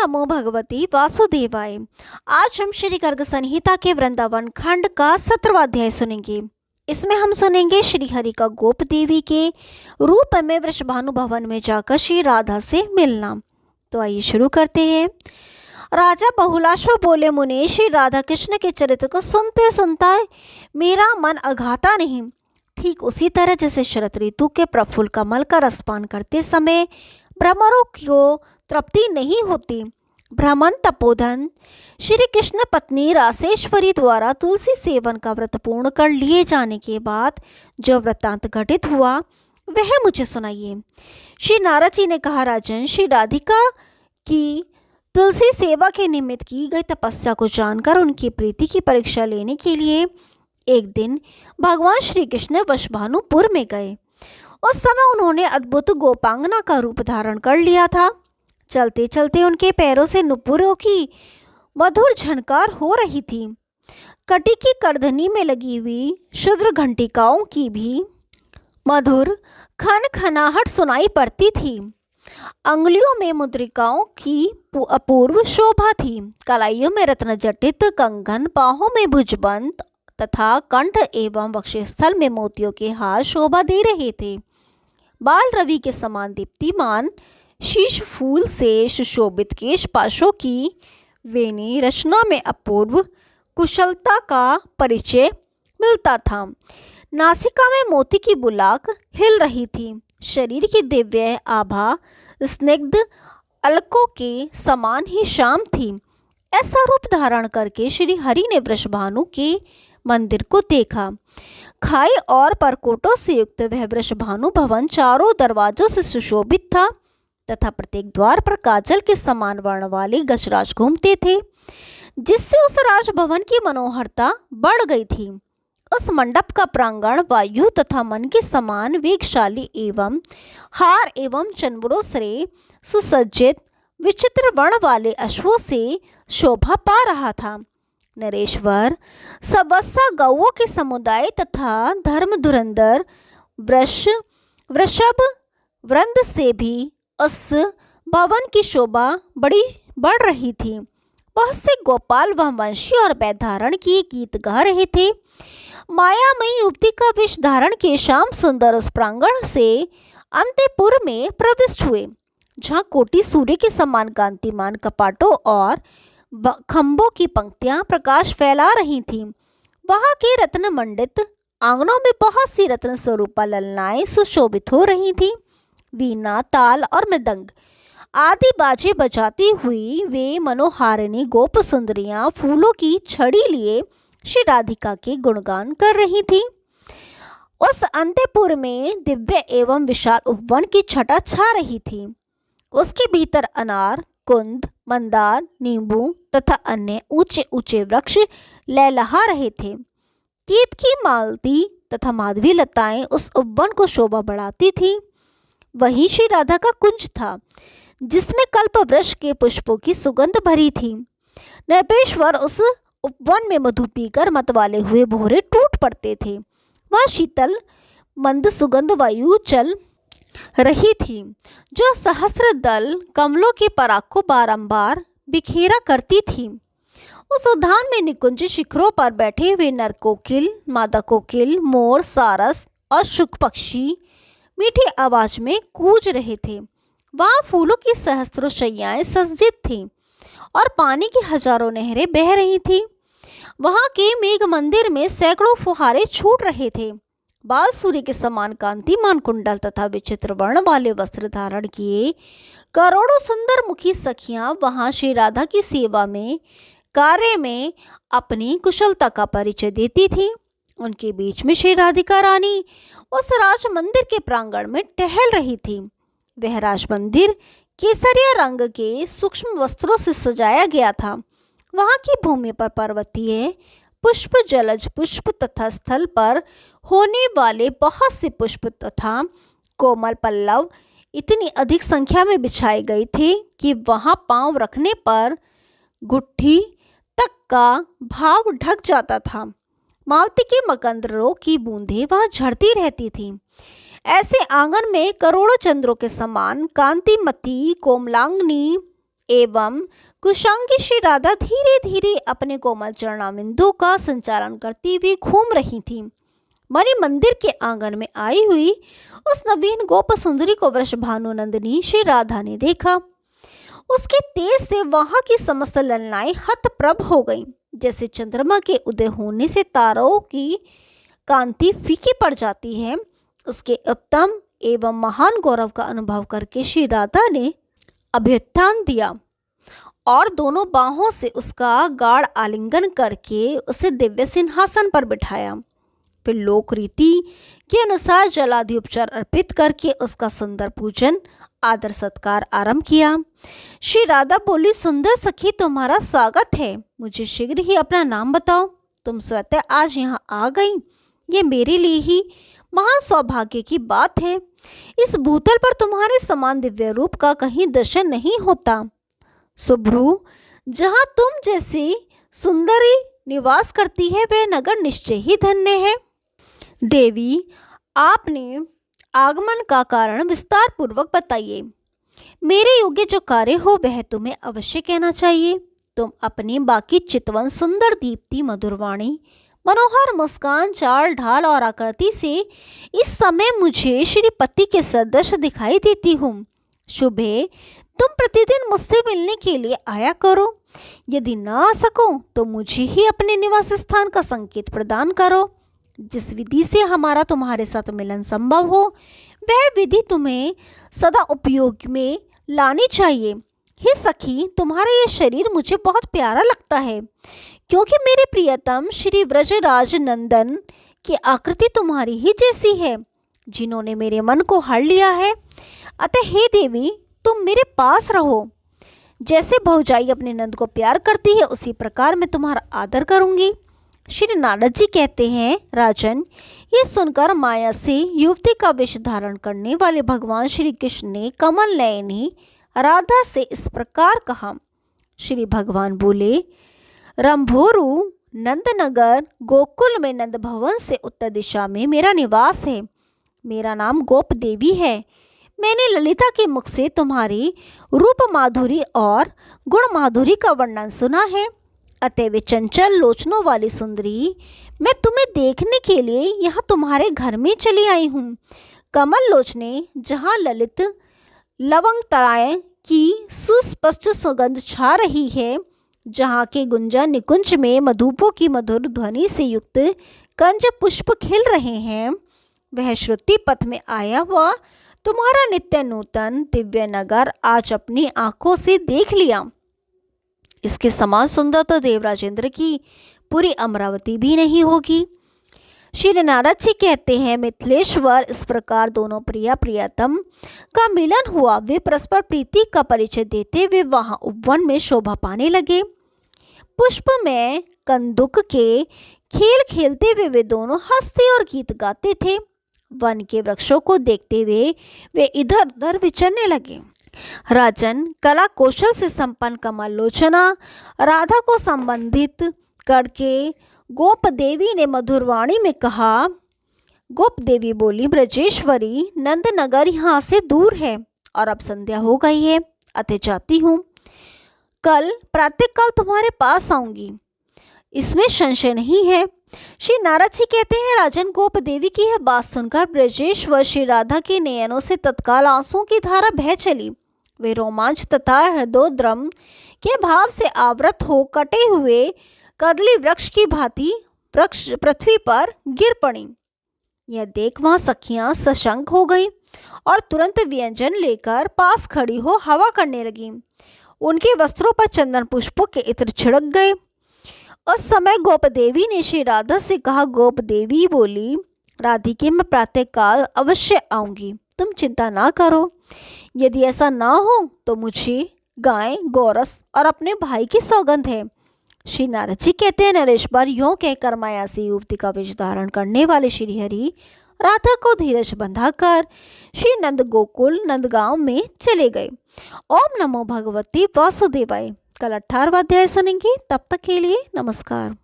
नमो भगवती वासुदेवाय। आज हम श्री गर्ग संहिता के वृंदावन खंड का 17वां अध्याय सुनेंगे। इसमें हम सुनेंगे श्री हरि का गोप देवी के रूप में वृषभानु भवन में जाकर श्री राधा से मिलना। तो आइए शुरू करते हैं। राजा बहुलाश्व बोले, मुने श्री राधा कृष्ण के चरित्र को सुनते सुनता मेरा मन अघाता नहीं। ठीक उसी तरह जैसे शरद ऋतु के प्रफुल्ल कमल का रसपान करते समय भ्रमरों को तृप्ति नहीं होती। ब्राह्मण तपोधन श्री कृष्ण पत्नी रासेश्वरी द्वारा तुलसी सेवन का व्रत पूर्ण कर लिए जाने के बाद जो वृत्तांत घटित हुआ वह मुझे सुनाइए। श्री नारद जी ने कहा, राजन, श्री राधिका की तुलसी सेवा के निमित्त की गई तपस्या को जानकर उनकी प्रीति की परीक्षा लेने के लिए एक दिन भगवान श्री कृष्ण वृषभानुपुर में गए। उस समय उन्होंने अद्भुत गोपांगना का रूप धारण कर लिया था। चलते चलते उनके पैरों से नुपुरों की मधुर झनकार हो रही थी। कटी की करधनी में लगी हुई शुद्र घंटिकाओं की भी मधुर खन खनाहट सुनाई पड़ती थी। अंगुलियों में मुद्रिकाओं की अपूर्व शोभा थी। कलाइयों में रत्न जटित कंगन, बाहों में भुजबंद तथा कंठ एवं वक्षस्थल में मोतियों के हार शोभा दे रहे थे। बाल रवि के समान दीप्तिमान शीश फूल से सुशोभित केश पाशों की वेणी रचना में अपूर्व कुशलता का परिचय मिलता था। नासिका में मोती की बुलाक हिल रही थी। शरीर की दिव्य आभा स्निग्ध अलकों के समान ही शाम थी। ऐसा रूप धारण करके श्री हरि ने वृषभानु के मंदिर को देखा। खाई और परकोटों से युक्त वह वृषभानु भवन चारों दरवाजों से सुशोभित था तथा प्रत्येक द्वार पर काजल के समान वर्ण वाले गजराज घूमते थे, जिससे उस राजभवन की मनोहरता बढ़ गई थी। उस मंडप का प्रांगण वायु तथा मन के समान वेगशाली एवं हार एवं चंबड़ों से सुसज्जित विचित्र वर्ण वाले अश्वों से शोभा पा रहा था। नरेश्वर सबस्सा गौओं के समुदाय तथा धर्म धुरंधर वृषभ वृंद से भी उस भवन की शोभा बड़ी बढ़ रही थी। बहुत से गोपाल वंशी और वैधारण किए गीत गा रहे थे। मायामयी युवती का वेश धारण के श्याम सुंदर उस प्रांगण से अंतपुर में प्रविष्ट हुए, जहाँ कोटि सूर्य के समान कांतिमान कपाटों और खंभों की पंक्तियां प्रकाश फैला रही थीं। वहां के रत्न मंडित आंगनों में बहुत सी रत्न स्वरूपा ललनाएं सुशोभित हो रही थीं। वीणा, ताल और मृदंग आदि बाजे बजाती हुई वे मनोहारिणी गोप सुंदरियां फूलों की छड़ी लिए श्री राधिका के गुणगान कर रही थीं। उस अंतपुर में दिव्य एवं विशाल उपवन की छटा छा रही थी। उसके भीतर अनार, कुंद, मंदार, नींबू तथा अन्य ऊंचे ऊंचे वृक्ष लहलहा रहे थे। कीत की मालती तथा माधवी लताएं उस उपवन को शोभा बढ़ाती थीं। वहीं श्री राधा का कुंज था, जिसमें कल्प वृक्ष के पुष्पों की सुगंध भरी थी। नृपेश्वर उस उपवन में मधु पीकर मतवाले हुए भोरे टूट पड़ते थे। वह शीतल मंद सुगंध वायु चल रही थी, जो सहस्र दल कमलों के पराग को बारंबार बिखेरा करती थी। उस उद्यान में निकुंज शिखरों पर बैठे हुए नर कोकिल, मादा कोकिल, मोर, सारस और शुक पक्षी मीठी आवाज में कूज रहे थे। वहाँ फूलों की सहस्त्रों शैयाएं सज्जित थीं और पानी की हजारों नहरें बह रही थीं। वहाँ के मेघ मंदिर में सैकड़ों फुहारे छूट रहे थे। बाल सूर्य के समान कांतिमान कुंडल तथा विचित्र वर्ण वाले वस्त्र धारण किए करोड़ों सुंदर मुखी सखियां वहां श्री राधा की सेवा में कार्य में अपनी कुशलता का परिचय देती थीं। उनके बीच में श्री राधिका रानी उस राज मंदिर के प्रांगण में टहल रही थी। वह राज मंदिर केसरिया रंग के सूक्ष्म वस्त्रों से सजाया गया था। वहां की भूमि पर पर्वतीय पुष्प, जलज पुष्प तथा स्थल पर होने वाले बहुत से पुष्प तथा कोमल पल्लव इतनी अधिक संख्या में बिछाए गए थे कि वहां पांव रखने पर गुट्ठी तक का भाव ढक जाता था। मालती के मकंदरों की बूंदें वहां झड़ती रहती थीं। ऐसे आंगन में करोड़ों चंद्रों के समान कांतिमती कोमलांगनी एवं कुशांगी श्री राधा धीरे धीरे अपने कोमल चरणाबिंदु का संचालन करती हुई घूम रही थी। मणि मंदिर के आंगन में आई हुई उस नवीन गोप सुंदरी को वृषभानु नंदिनी श्री राधा ने देखा। उसके तेज से वहां की समस्त ललनाएं हतप्रभ हो गईं, जैसे चंद्रमा के उदय होने से तारों की कांति फीकी पड़ जाती है। उसके उत्तम एवं महान गौरव का अनुभव करके श्री राधा ने अभ्युत्थान दिया और दोनों बाहों से उसका गाढ़ आलिंगन करके उसे दिव्य सिंहासन पर बिठाया। फिर लोक रीति के अनुसार जलादि उपचार अर्पित करके उसका सुंदर पूजन आदर सत्कार आरंभ किया। श्री राधा बोली, सुंदर सखी, तुम्हारा स्वागत है। मुझे शीघ्र ही अपना नाम बताओ। तुम स्वतः आज यहाँ आ गई, ये मेरे लिए ही महान सौभाग्य की बात है। इस भूतल पर तुम्हारे समान दिव्य रूप का कहीं दर्शन नहीं होता। सुभ्रू, जहाँ तुम जैसी सुंदरी निवास करती है वह नगर निश्चय ही धन्य है। देवी, आपने आगमन का कारण विस्तार पूर्वक बताइए। मेरे योग्य जो कार्य हो वह तुम्हें अवश्य कहना चाहिए। तुम अपनी बाकी चितवन सुंदर दीप्ति मधुरवाणी मनोहर मुस्कान चाल ढाल और आकृति से इस समय मुझे श्रीपति के सदृश दिखाई देती हूँ। शुभ है, तुम प्रतिदिन मुझसे मिलने के लिए आया करो। यदि ना आ सको तो मुझे ही अपने निवास स्थान का संकेत प्रदान करो। जिस विधि से हमारा तुम्हारे साथ मिलन संभव हो वह विधि तुम्हें सदा उपयोग में लानी चाहिए। हे सखी, तुम्हारा यह शरीर मुझे बहुत प्यारा लगता है, क्योंकि मेरे प्रियतम श्री व्रजराज नंदन की आकृति तुम्हारी ही जैसी है, जिन्होंने मेरे मन को हर लिया है। अतः हे देवी, तुम मेरे पास रहो। जैसे भौजाई अपने नंद को प्यार करती है उसी प्रकार मैं तुम्हारा आदर करूंगी। श्री नारद जी कहते हैं, राजन, ये सुनकर माया से युवती का वेश धारण करने वाले भगवान श्री कृष्ण ने कमल नयनी राधा से इस प्रकार कहा। श्री भगवान बोले, रंभोरु नंदनगर गोकुल में नंद भवन से उत्तर दिशा में मेरा निवास है। मेरा नाम गोप देवी है। मैंने ललिता के मुख से तुम्हारी रूप माधुरी और गुण माधुरी का वर्णन सुना है। अतः वे चंचल लोचनों वाली सुंदरी, मैं तुम्हें देखने के लिए यहाँ तुम्हारे घर में चली आई हूँ। कमल लोचने, जहाँ ललित लवंग तराय की सुस्पष्ट सुगंध छा रही है, जहाँ के गुंजन निकुंज में मधुपों की मधुर ध्वनि से युक्त कंज पुष्प खिल रहे हैं, वह श्रुति पथ में आया हुआ तुम्हारा नित्य नूतन दिव्य नगर आज अपनी आंखों से देख लिया। इसके समान सुंदर तो देवराजेंद्र की पूरी अमरावती भी नहीं होगी। श्री नारद जी कहते हैं, मिथिलेश्वर, इस प्रकार दोनों प्रिया प्रियतम का मिलन हुआ। वे परस्पर प्रीति का परिचय देते हुए वहां उपवन में शोभा पाने लगे। पुष्प में कंदुक के खेल खेलते हुए वे दोनों हंसते और गीत गाते थे। वन के वृक्षों को देखते हुए वे इधर उधर विचरने लगे। राजन, कला कौशल से संपन्न कमल लोचना राधा को संबंधित करके गोप देवी ने मधुरवाणी में कहा। गोप देवी बोली, ब्रजेश्वरी, नंदनगर यहाँ से दूर है और अब संध्या हो गई है, अतः जाती हूँ। कल प्रातःकाल तुम्हारे पास आऊंगी, इसमें संशय नहीं है। श्री नारद जी कहते हैं, राजन, गोप देवी की यह बात सुनकर ब्रजेश्वर श्री राधा के नयनों से तत्काल आंसुओं की धारा बह चली। वे रोमांच तथा हृदयोद्रम के भाव से आवृत हो कटे हुए कदली वृक्ष की भांति वृक्ष पृथ्वी पर गिर पड़ी। यह देख वहां सखियां सशंक हो गई और तुरंत व्यंजन लेकर पास खड़ी हो हवा करने लगी। उनके वस्त्रों पर चंदन पुष्पों के इत्र छिड़क गए। उस समय गोप देवी ने श्री राधा से कहा। गोप देवी बोली, राधिके, मैं प्रातःकाल अवश्य आऊंगी, तुम चिंता ना करो। यदि ऐसा ना हो तो मुझे गाय, गोरस और अपने भाई की सौगंध है। श्री नारद जी कहते हैं, नरेश्वर, यों कहकर माया से युवती का वेश धारण करने वाले श्री हरि राधा को धीरज बंधाकर श्री नंद गोकुल नंदगांव में चले गए। ओम नमो भगवती वासुदेवाय। कल 18वां अध्याय सुनेंगे। तब तक के लिए नमस्कार।